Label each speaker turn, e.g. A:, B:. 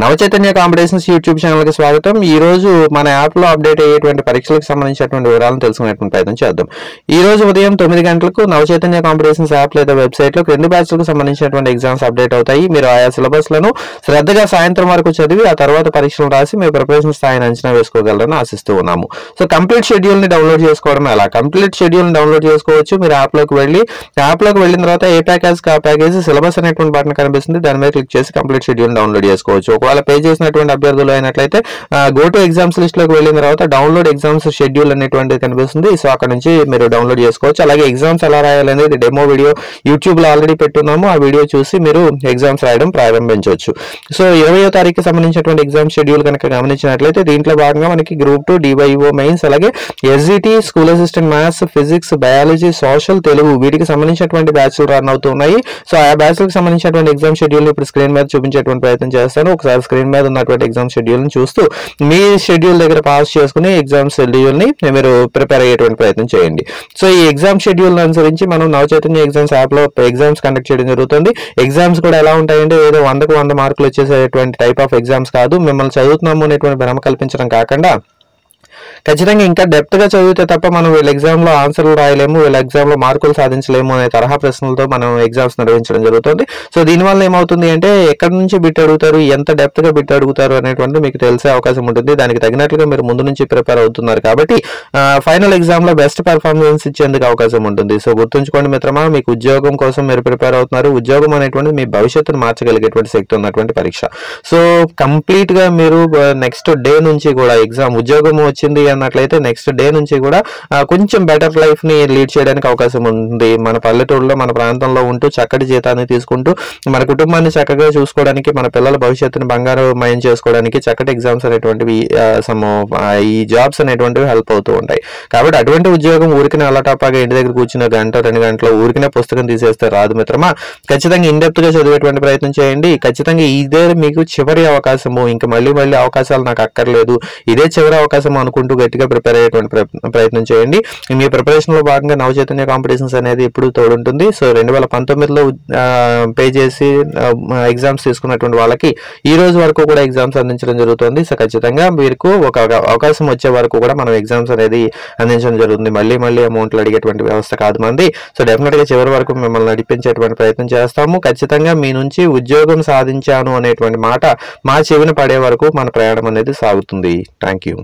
A: Navachaitanya competitions YouTube ఛానల్కి స్వాగతం. ఈ రోజు మన యాప్లో అప్డేట్ అయ్యేటువంటి పరీక్షలకు సంబంధించినటువంటి వివరాలను తెలుసుకునేటువంటి ప్రయత్నం చేద్దాం. ఈ రోజు ఉదయం 9 గంటలకు నవచైతన్య కాంపిటీషన్స్ యాప్ లేదా వెబ్సైట్లో క్రింది బ్యాచ్లకు సంబంధించినటువంటి ఎగ్జామ్స్ అప్డేట్ అవుతాయి. మీరు ఆయా సిలబస్లను శ్రద్ధగా సాయంత్రం వరకు చదివి ఆ తర్వాత పరీక్షలు రాసి మీ ప్రిపరేషన్ స్థాయిని అంచనా వేసుకోగలరని ఆశిస్తూ ఉన్నాము. సో కంప్లీట్ షెడ్యూల్ని డౌన్లోడ్ చేసుకోవడం ఎలా? కంప్లీట్ షెడ్యూల్ని డౌన్లోడ్ చేసుకోవచ్చు. మీరు యాప్లోకి వెళ్ళిన తర్వాత ఏ ప్యాకేజ్ ఆ ప్యాకేజ్ సిలబస్ అనేటువంటి బటన్ కనిపిస్తుంది. దాని మీద క్లిక్ చేసి కంప్లీట్ షెడ్యూల్ డౌన్లోడ్ చేసుకోవచ్చు. ఒకవేళ పే చేసినటువంటి అభ్యర్థులు అయినట్లయితే గో టు ఎగ్జామ్స్ లిస్ట్ లోకి వెళ్ళిన తర్వాత డౌన్లోడ్ ఎగ్జామ్స్ షెడ్యూల్ అనేటువంటిది కనిపిస్తుంది. సో అక్కడ నుంచి మీరు డౌన్లోడ్ చేసుకోవచ్చు. అలాగే ఎగ్జామ్స్ ఎలా రాయాలనేది డెమో వీడియో యూట్యూబ్ లో ఆల్రెడీ పెట్టున్నాము. ఆ వీడియో చూసి మీరు ఎగ్జామ్స్ రాయడం ప్రారంభించవచ్చు. సో 20వ తారీఖుకి సంబంధించినటువంటి ఎగ్జామ్ షెడ్యూల్ కనుక గమనించినట్లయితే దీంట్లో భాగంగా మనకి గ్రూప్ 2 DYO మెయిన్స్, అలాగే SGT, school assistant maths, physics, biology, social, Telugu వీటికి సంబంధించినటువంటి బ్యాచ్లు రన్ అవుతున్నాయి. సో ఆ బ్యాచ్లకు సంబంధించినటువంటి ఎగ్జామ్ షెడ్యూల్ ఇప్పుడు స్క్రీన్ మీద చూపించేటువంటి ప్రయత్నం చేస్తాను. ఒకసారి స్క్రీన్ మీద ఉన్నటువంటి ఎగ్జామ్ షెడ్యూల్ ని చూస్తూ మీ షెడ్యూల్ దగ్గర పాస్ చేసుకుని ఎగ్జామ్ షెడ్యూల్ ని మీరు ప్రిపేర్ అయ్యేటువంటి ప్రయత్నం చేయండి. సో ఈ ఎగ్జామ్ షెడ్యూల్ అనుసరించి మనం నవచైతన్య ఎగ్జామ్స్ యాప్ లో ఎగ్జామ్స్ కండక్ట్ చేయడం జరుగుతుంది. ఎగ్జామ్స్ కూడా ఎలా ఉంటాయంటే ఏదో 100కు 100 మార్కులు వచ్చేసేటువంటి టైప్ ఆఫ్ ఎగ్జామ్స్ కాదు. మిమ్మల్ని చదువుతున్నాము అనేటువంటి భ్రమ కల్పించడం కాకుండా ఖచ్చితంగా ఇంకా డెప్త్ గా చదివితే తప్ప మనం వీళ్ళ ఎగ్జామ్ లో ఆన్సర్లు రాయలేము, వీళ్ళ ఎగ్జామ్ లో మార్కులు సాధించలేము అనే తరహా ప్రశ్నలతో మనం ఎగ్జామ్స్ నిర్వహించడం జరుగుతుంది. సో దీనివల్ల ఏమవుతుంది అంటే ఎక్కడి నుంచి బిట్ అడుగుతారు, ఎంత డెప్త్ గా బిట్ అడుగుతారు అనేటువంటి మీకు తెలిసే అవకాశం ఉంటుంది. దానికి తగినట్లుగా మీరు ముందు నుంచి ప్రిపేర్ అవుతున్నారు కాబట్టి ఫైనల్ ఎగ్జామ్ లో బెస్ట్ పెర్ఫార్మెన్స్ ఇచ్చేందుకు అవకాశం ఉంటుంది. సో గుర్తుంచుకోండి మిత్రమా, మీకు ఉద్యోగం కోసం మీరు ప్రిపేర్ అవుతున్నారు. ఉద్యోగం అనేటువంటి మీ భవిష్యత్తును మార్చగలిగేటువంటి శక్తి ఉన్నటువంటి పరీక్ష. సో కంప్లీట్ గా మీరు నెక్స్ట్ డే నుంచి కూడా ఉద్యోగం వచ్చింది అన్నట్లయితే నెక్స్ట్ డే నుంచి కూడా కొంచెం బెటర్ లైఫ్ ని లీడ్ చేయడానికి అవకాశం ఉంది. మన పల్లెటూరులో మన ప్రాంతంలో ఉంటూ చక్కటి జీతాన్ని తీసుకుంటూ మన కుటుంబాన్ని చక్కగా చూసుకోవడానికి, మన పిల్లల భవిష్యత్తుని బంగారమయం చేసుకోవడానికి చక్కటి ఎగ్జామ్స్ అనేటువంటివి ఈ జాబ్స్ అనేటువంటివి హెల్ప్ అవుతూ ఉంటాయి. కాబట్టి అటువంటి ఉద్యోగం ఊరికినే అల్లటాపాగా ఇంటి దగ్గర కూర్చున్న గంట 2 గంటలు ఊరికినే పుస్తకం తీసేస్తే రాదు మిత్రమా. ఖచ్చితంగా ఇన్డెప్త్ గా చదివేటువంటి ప్రయత్నం చేయండి. ఖచ్చితంగా ఇదే మీకు చివరి అవకాశము, ఇంకా మళ్ళీ అవకాశాలు నాకు అక్కర్లేదు, ఇదే చివరి అవకాశం అనుకుంటూ గట్టిగా ప్రిపేర్ అయ్యేటువంటి ప్రయత్నం చేయండి. మీ ప్రిపరేషన్ లో భాగంగా నవచైతన్య కాంపిటీషన్స్ అనేది ఎప్పుడు తోడుంటుంది. సో 2019లో పే చేసి ఎగ్జామ్స్ తీసుకున్నటువంటి వాళ్ళకి ఈ రోజు వరకు కూడా ఎగ్జామ్స్ అందించడం జరుగుతుంది. సో ఖచ్చితంగా మీకు ఒక అవకాశం వచ్చే వరకు కూడా మనం ఎగ్జామ్స్ అనేది అందించడం జరుగుతుంది. మళ్ళీ అమౌంట్లు అడిగేటువంటి వ్యవస్థ కాదు మంది. సో డెఫినెట్ గా చివరి వరకు మిమ్మల్ని నడిపించేటువంటి ప్రయత్నం చేస్తాము. ఖచ్చితంగా మీ నుంచి ఉద్యోగం సాధించాను అనేటువంటి మాట మా చెవిన పడే వరకు మన ప్రయాణం అనేది సాగుతుంది. Thank you.